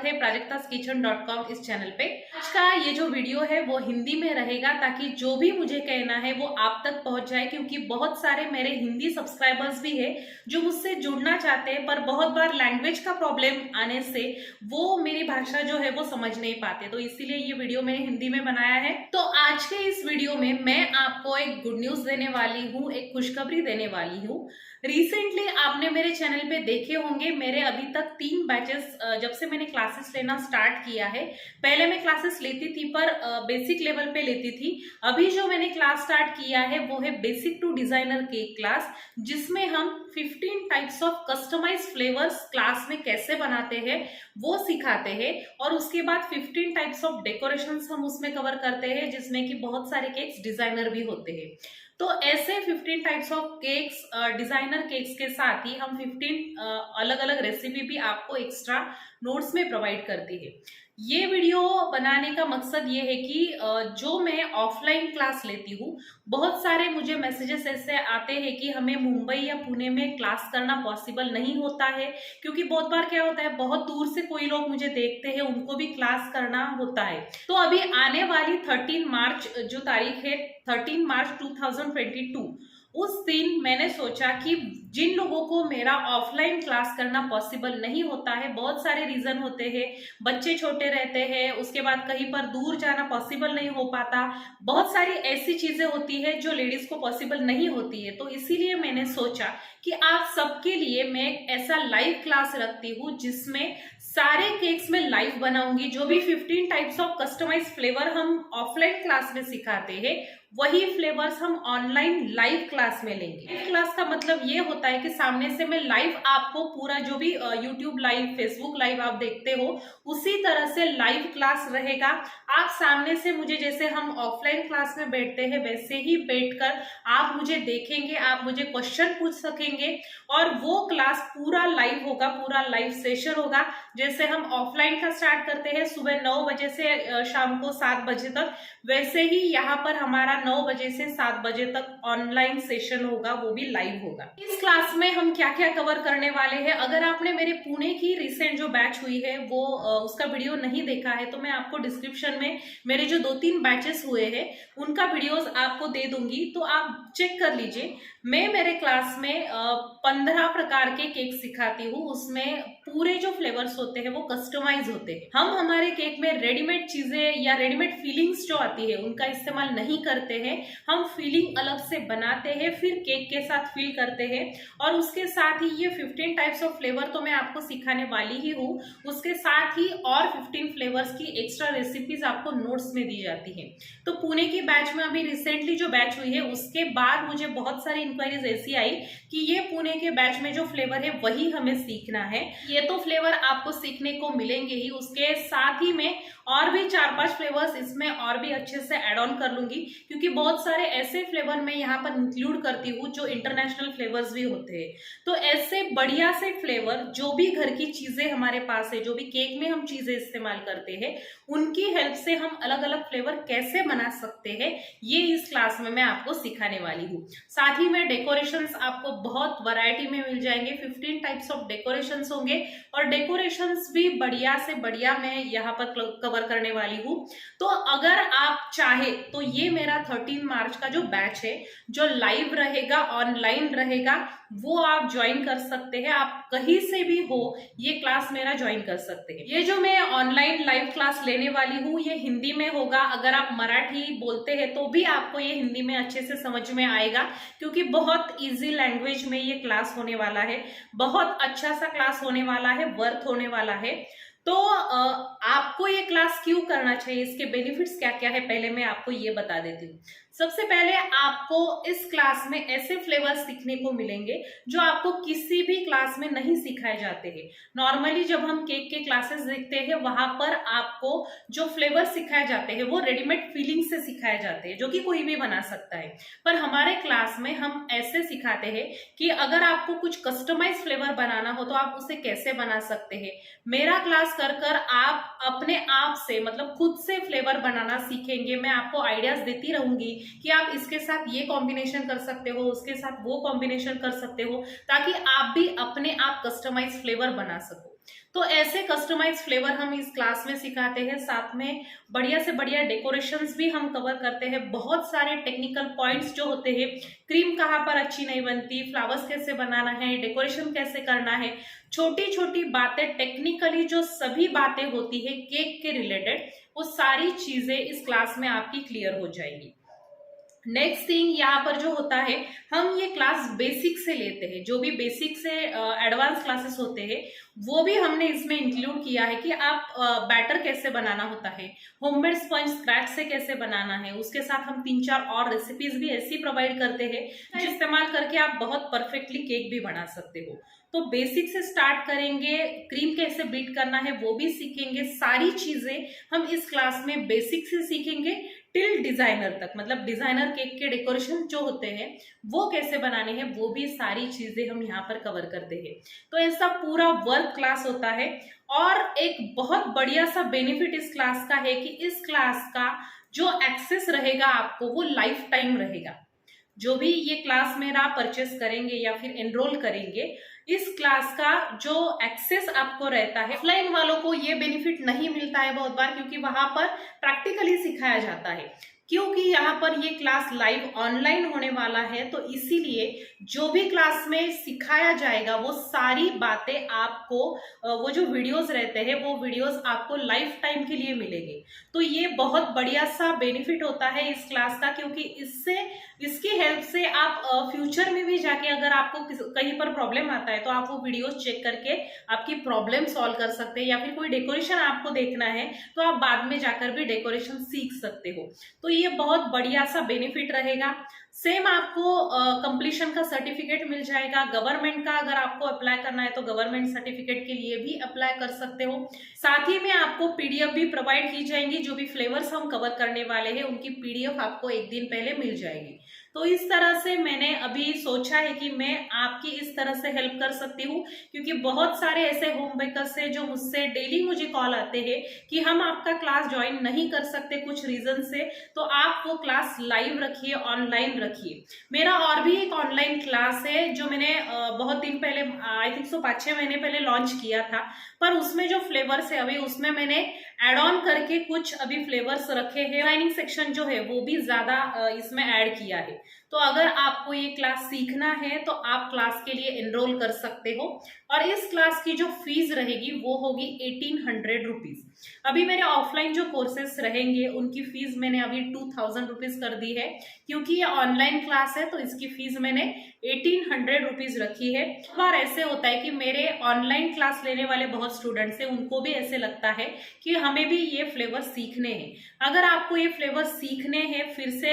है प्राजक्ताskichen.com इस चैनल पे। आज का ये जो वीडियो है वो हिंदी में रहेगा ताकि जो भी मुझे कहना है वो आप तक पहुंच जाए, क्योंकि बहुत सारे मेरे हिंदी सब्सक्राइबर्स भी है जो मुझसे जुड़ना चाहते हैं, पर बहुत बार लैंग्वेज का प्रॉब्लम आने से वो मेरी भाषा जो है वो समझ नहीं पाते। तो इसीलिए ये वीडियो मैंने हिंदी में बनाया है। तो आज के इस वीडियो में मैं आपको एक गुड न्यूज देने वाली हूँ, एक खुशखबरी देने वाली हूँ। रिसेंटली आपने मेरे चैनल पे देखे होंगे, मेरे अभी तक 3 बैचेस जब से मैंने क्लासेस लेना स्टार्ट किया है। पहले मैं क्लासेस लेती थी पर बेसिक लेवल पे लेती थी। अभी जो मैंने क्लास स्टार्ट किया है वो है basic to designer cake class, जिसमें हम 15 types of customise flavours class में कैसे बनाते हैं वो सिखाते हैं, और उसके बाद 15 टाइप्स ऑफ डेकोरेशंस हम उसमें कवर करते हैं, जिसमें कि बहुत सारे केक्स डिजाइनर भी होते हैं। तो ऐसे 15 types of cakes, designer cakes के साथ ही हम 15 अलग अलग रेसिपी भी आपको एक्स्ट्रा नोट्स में प्रोवाइड करती है। ये वीडियो बनाने का मकसद ये है कि जो मैं ऑफलाइन क्लास लेती हूँ, बहुत सारे मुझे मैसेजेस ऐसे आते हैं कि हमें मुंबई या पुणे में क्लास करना पॉसिबल नहीं होता है, क्योंकि बहुत बार क्या होता है, बहुत दूर से कोई लोग मुझे देखते हैं, उनको भी क्लास करना होता है। तो अभी आने वाली 13 मार्च जो तारीख है, 13 मार्च 2022, उस दिन मैंने सोचा कि जिन लोगों को मेरा ऑफलाइन क्लास करना पॉसिबल नहीं होता है, बहुत सारे रीजन होते हैं, बच्चे छोटे रहते हैं, उसके बाद कहीं पर दूर जाना पॉसिबल नहीं हो पाता, बहुत सारी ऐसी चीजें होती है जो लेडीज को पॉसिबल नहीं होती है। तो इसीलिए मैंने सोचा कि आप सबके लिए मैं एक ऐसा लाइव क्लास रखती हूँ जिसमें सारे केक्स में लाइव बनाऊंगी। जो भी 15 टाइप्स ऑफ कस्टमाइज फ्लेवर हम ऑफलाइन क्लास में सिखाते हैं, वही फ्लेवर्स हम ऑनलाइन लाइव क्लास में लेंगे। लाइव क्लास का मतलब ये होता है कि सामने से मैं लाइव आपको पूरा जो भी यूट्यूब लाइव, फेसबुक लाइव आप देखते हो, उसी तरह से लाइव क्लास रहेगा। आप सामने से मुझे, जैसे हम ऑफलाइन क्लास में बैठते हैं वैसे ही बैठकर आप मुझे देखेंगे, आप मुझे क्वेश्चन पूछ सकेंगे, और वो क्लास पूरा लाइव होगा, पूरा लाइव सेशन होगा। जैसे हम ऑफलाइन का स्टार्ट करते हैं सुबह 9 बजे से शाम को 7 बजे तक, वैसे ही यहाँ पर हमारा 9 बजे से 7 बजे तक ऑनलाइन सेशन होगा, वो भी लाइव होगा। इस क्लास में हम क्या क्या कवर करने वाले हैं, अगर आपने मेरे पुणे की रिसेंट जो बैच हुई है वो उसका वीडियो नहीं देखा है तो मैं आपको डिस्क्रिप्शन में मेरे जो 2-3 बैचेस हुए हैं उनका वीडियोस आपको दे दूंगी, तो आप चेक कर लीजिए। मैं मेरे क्लास में 15 प्रकार के केक सिखाती हूँ, उसमें पूरे जो फ्लेवर्स होते हैं वो कस्टमाइज होते हैं। हम हमारे केक में रेडीमेड चीजें या रेडीमेड फीलिंग्स जो आती है उनका इस्तेमाल नहीं करते हैं। हम फीलिंग अलग से बनाते हैं, फिर केक के साथ फिल करते हैं, और उसके साथ ही ये 15 टाइप्स ऑफ फ्लेवर तो मैं आपको सिखाने वाली ही हूँ, उसके साथ ही और 15 फ्लेवर्स की एक्स्ट्रा रेसिपीज आपको नोट्स में दी जाती है। तो पुणे की बैच में अभी रिसेंटली जो बैच हुई है उसके बाद मुझे बहुत सारी इंक्वायरीज ऐसी आई कि ये पुणे के बैच में जो फ्लेवर है वही हमें सीखना है। ये तो फ्लेवर आपको सीखने को मिलेंगे ही, उसके साथ ही मैं और भी 4-5 फ्लेवर्स इसमें और भी अच्छे से ऐड ऑन कर लूंगी, क्योंकि बहुत सारे ऐसे फ्लेवर मैं यहाँ पर इंक्लूड करती हूँ जो इंटरनेशनल फ्लेवर्स भी होते हैं। तो ऐसे बढ़िया से फ्लेवर, जो भी घर की चीजें हमारे पास है, जो भी केक में हम चीजें इस्तेमाल करते हैं, उनकी हेल्प से हम अलग अलग फ्लेवर कैसे बना सकते हैं, ये इस क्लास में मैं आपको सिखाने वाली हूँ। साथ ही में डेकोरेशंस आपको बहुत वैरायटी में मिल जाएंगे, 15 टाइप्स ऑफ डेकोरेशंस होंगे, और डेकोरेशंस भी बढ़िया से बढ़िया मैं यहाँ पर कवर करने वाली हूँ। तो अगर आप चाहे तो ये मेरा 13 मार्च का जो बैच है, जो लाइव रहेगा, ऑनलाइन रहेगा, वो आप ज्वाइन कर सकते हैं। आप कहीं से भी हो ये क्लास मेरा ज्वाइन कर सकते हैं। ये जो मैं ऑनलाइन लाइव क्लास लेने वाली हूँ ये हिंदी में होगा। अगर आप मराठी बोलते हैं तो भी आपको ये हिंदी में अच्छे से समझ में आएगा, क्योंकि बहुत इजी लैंग्वेज में ये क्लास होने वाला है, बहुत अच्छा सा क्लास होने वाला है, वर्थ होने वाला है। तो आपको ये क्लास क्यों करना चाहिए, इसके बेनिफिट्स क्या क्या है, पहले मैं आपको ये बता देती हूँ। सबसे पहले आपको इस क्लास में ऐसे फ्लेवर्स सीखने को मिलेंगे जो आपको किसी भी क्लास में नहीं सिखाए जाते हैं। नॉर्मली जब हम केक के क्लासेस देखते हैं वहां पर आपको जो फ्लेवर सिखाए जाते हैं वो रेडीमेड फीलिंग से सिखाए जाते हैं, जो कि कोई भी बना सकता है। पर हमारे क्लास में हम ऐसे सिखाते हैं कि अगर आपको कुछ कस्टमाइज फ्लेवर बनाना हो तो आप उसे कैसे बना सकते हैं। मेरा क्लास कर आप अपने आप से, मतलब खुद से फ्लेवर बनाना सीखेंगे। मैं आपको आइडियाज देती रहूंगी कि आप इसके साथ ये कॉम्बिनेशन कर सकते हो, उसके साथ वो कॉम्बिनेशन कर सकते हो, ताकि आप भी अपने आप कस्टमाइज फ्लेवर बना सको। तो ऐसे कस्टमाइज फ्लेवर हम इस क्लास में सिखाते हैं, साथ में बढ़िया से बढ़िया डेकोरेशंस भी हम कवर करते हैं। बहुत सारे टेक्निकल पॉइंट्स जो होते हैं, क्रीम कहाँ पर अच्छी नहीं बनती, फ्लावर्स कैसे बनाना है, डेकोरेशन कैसे करना है, छोटी छोटी बातें, टेक्निकली जो सभी बातें होती है केक के रिलेटेड, वो सारी चीजें इस क्लास में आपकी क्लियर हो जाएगी। नेक्स्ट थिंग यहाँ पर जो होता है, हम ये क्लास बेसिक से लेते हैं। जो भी बेसिक से एडवांस क्लासेस होते हैं वो भी हमने इसमें इंक्लूड किया है कि आप बैटर कैसे बनाना होता है, होममेड स्पंज स्क्रैच से कैसे बनाना है, उसके साथ हम 3-4 और रेसिपीज भी ऐसी प्रोवाइड करते हैं जो इस्तेमाल करके आप बहुत परफेक्टली केक भी बना सकते हो। तो बेसिक से स्टार्ट करेंगे, क्रीम कैसे बीट करना है वो भी सीखेंगे। सारी चीजें हम इस क्लास में बेसिक से सीखेंगे टिल डिजाइनर तक, मतलब डिजाइनर केक के डेकोरेशन जो होते हैं वो कैसे बनाने हैं, वो भी सारी चीजें हम यहाँ पर कवर करते हैं। तो ऐसा पूरा वर्क क्लास होता है। और एक बहुत बढ़िया सा बेनिफिट इस क्लास का है कि इस क्लास का जो एक्सेस रहेगा आपको वो लाइफ टाइम रहेगा। जो भी ये क्लास मेरा परचेस करेंगे या फिर एनरोल करेंगे, इस क्लास का जो एक्सेस आपको रहता है, ऑफलाइन वालों को ये बेनिफिट नहीं मिलता है बहुत बार, क्योंकि वहां पर प्रैक्टिकली सिखाया जाता है। क्योंकि यहाँ पर ये क्लास लाइव ऑनलाइन होने वाला है, तो इसीलिए जो भी क्लास में सिखाया जाएगा वो सारी बातें आपको, वो जो वीडियोस रहते हैं वो वीडियोस आपको लाइफ टाइम के लिए मिलेंगे। तो ये बहुत बढ़िया सा बेनिफिट होता है इस क्लास का, क्योंकि इसकी हेल्प से आप फ्यूचर में भी जाके अगर आपको कहीं पर प्रॉब्लम आता है तो आप वो वीडियोस चेक करके आपकी प्रॉब्लम सॉल्व कर सकते हैं, या फिर कोई डेकोरेशन आपको देखना है तो आप बाद में जाकर भी डेकोरेशन सीख सकते हो। तो ये बहुत बढ़िया सा बेनिफिट रहेगा। सेम आपको कंप्लीशन का सर्टिफिकेट मिल जाएगा। गवर्नमेंट का अगर आपको अप्लाई करना है तो गवर्नमेंट सर्टिफिकेट के लिए भी अप्लाई कर सकते हो। साथ ही में आपको पीडीएफ भी प्रोवाइड की जाएंगी। जो भी फ्लेवर्स हम कवर करने वाले हैं उनकी पीडीएफ आपको एक दिन पहले मिल जाएगी। तो इस तरह से मैंने अभी सोचा है कि मैं आपकी इस तरह से हेल्प कर सकती हूँ, क्योंकि बहुत सारे ऐसे होम बेकर्स हैं जो मुझसे डेली मुझे कॉल आते हैं कि हम आपका क्लास ज्वाइन नहीं कर सकते कुछ रीजन से, तो आप वो क्लास लाइव रखिए, ऑनलाइन रखिए। मेरा और भी एक ऑनलाइन क्लास है जो मैंने बहुत दिन पहले, आई थिंक सो 5-6 महीने पहले लॉन्च किया था, पर उसमें जो फ्लेवर्स है अभी उसमें मैंने एड ऑन करके कुछ अभी फ्लेवर्स रखे हैं। डिजाइनिंग सेक्शन जो है वो भी ज्यादा इसमें ऐड किया है। तो अगर आपको ये क्लास सीखना है तो आप क्लास के लिए एनरोल कर सकते हो। और इस क्लास की जो फीस रहेगी वो होगी 1800 रुपीज। अभी मेरे ऑफलाइन जो कोर्सेस रहेंगे उनकी फीस मैंने अभी 2000 रुपीज कर दी है, क्योंकि ये ऑनलाइन क्लास है तो इसकी फीस मैंने 1800 रुपीज रखी है। बार ऐसे होता है कि मेरे ऑनलाइन क्लास लेने वाले बहुत स्टूडेंट्स हैं, उनको भी ऐसे लगता है कि हमें भी ये फ्लेवर सीखने हैं। अगर आपको ये फ्लेवर सीखने हैं, फिर से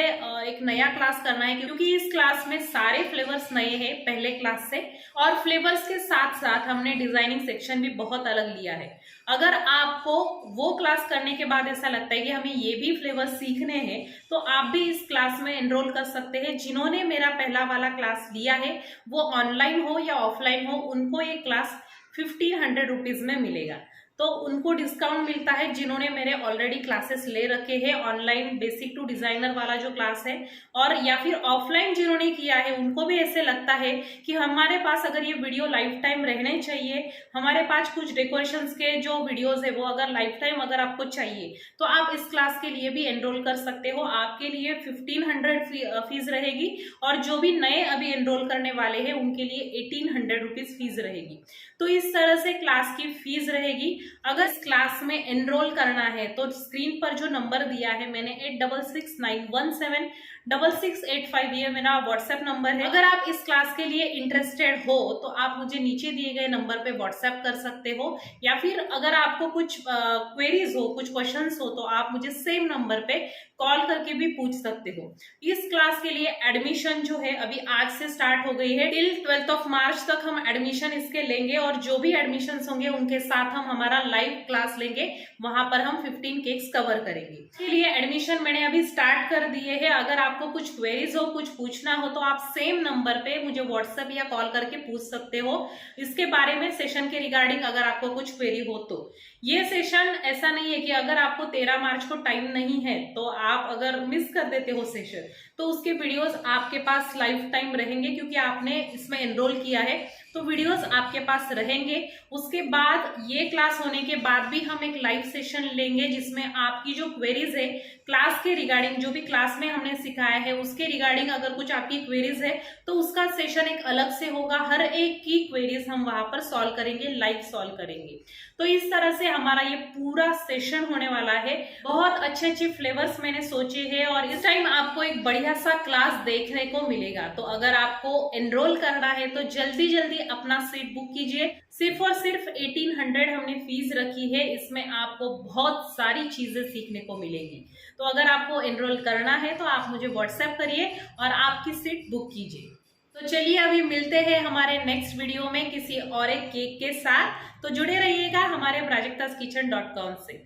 एक नया क्लास करना है, क्योंकि इस क्लास में सारे फ्लेवर्स नए हैं पहले क्लास से, और फ्लेवर्स के साथ साथ हमने डिजाइनिंग सेक्शन भी बहुत अलग लिया है। अगर आपको वो क्लास करने के बाद ऐसा लगता है कि हमें ये भी फ्लेवर सीखने हैं, तो आप भी इस क्लास में एनरोल कर सकते हैं। जिन्होंने मेरा पहला वाला क्लास लिया है, वो ऑनलाइन हो या ऑफलाइन हो, उनको ये क्लास 1500 रुपीज में मिलेगा। तो उनको डिस्काउंट मिलता है जिन्होंने मेरे ऑलरेडी क्लासेस ले रखे हैं, ऑनलाइन बेसिक टू डिजाइनर वाला जो क्लास है, और या फिर ऑफलाइन जिन्होंने किया है उनको भी ऐसे लगता है कि हमारे पास अगर ये वीडियो लाइफ टाइम रहने चाहिए, हमारे पास कुछ डेकोरेशंस के जो वीडियोस है वो अगर लाइफ टाइम अगर आपको चाहिए, तो आप इस क्लास के लिए भी एनरोल कर सकते हो। आपके लिए 1500 फीस रहेगी, और जो भी नए अभी एनरोल करने वाले हैं उनके लिए 1800 रुपीज फीस रहेगी। तो इस तरह से क्लास की फीस रहेगी। अगर इस क्लास में एनरोल करना है तो स्क्रीन पर जो नंबर दिया है मैंने 8669176685, ये मेरा व्हाट्सएप नंबर है। अगर आप इस क्लास के लिए इंटरेस्टेड हो तो आप मुझे नीचे दिए गए नंबर पे व्हाट्सएप कर सकते हो, या फिर अगर आपको कुछ क्वेरीज हो, कुछ क्वेश्चंस हो, तो आप मुझे सेम नंबर पे कॉल करके भी पूछ सकते हो। इस क्लास के लिए एडमिशन जो है अभी आज से स्टार्ट हो गई है। टिल 12 मार्च तक हम एडमिशन इसके लेंगे, और जो भी एडमिशन होंगे उनके साथ हम हमारा लाइव क्लास लेंगे, वहां पर हम 15 केक्स कवर करेंगे। इसके लिए एडमिशन मैंने अभी स्टार्ट कर दिए है। अगर आपको कुछ क्वेरीज हो, कुछ पूछना हो, तो आप सेम नंबर पे मुझे व्हाट्सएप या कॉल करके पूछ सकते हो इसके बारे में, सेशन के रिगार्डिंग अगर आपको कुछ क्वेरी हो तो। ये सेशन ऐसा नहीं है कि अगर आपको 13 मार्च को टाइम नहीं है तो आप आप अगर मिस कर देते हो सेशन तो उसके वीडियोस आपके पास लाइफ टाइम रहेंगे, क्योंकि आपने इसमें एनरोल किया है तो वीडियोस आपके पास रहेंगे। उसके बाद ये क्लास होने के बाद भी हम एक लाइव सेशन लेंगे जिसमें आपकी जो क्वेरीज है क्लास के रिगार्डिंग, जो भी क्लास में हमने सिखाया है उसके रिगार्डिंग अगर कुछ आपकी क्वेरीज है तो उसका सेशन एक अलग से होगा। हर एक की क्वेरीज हम वहां पर सॉल्व करेंगे, लाइव सॉल्व करेंगे। तो इस तरह से हमारा ये पूरा सेशन होने वाला है। बहुत अच्छे अच्छे फ्लेवर्स मैंने सोचे हैं और इस टाइम आपको एक बढ़िया सा क्लास देखने को मिलेगा। तो अगर आपको एनरोल करना है तो जल्दी जल्दी अपना सीट बुक कीजिए। सिर्फ और सिर्फ 1800 हमने फीस रखी है, इसमें आपको बहुत सारी चीजें सीखने को मिलेगी। तो अगर आपको एनरोल करना है तो आप मुझे व्हाट्सएप करिए और आपकी सीट बुक कीजिए। तो चलिए अभी मिलते हैं हमारे नेक्स्ट वीडियो में किसी और एक केक के साथ। तो जुड़े रहिएगा हमारे प्राजक्ताskichen.com से।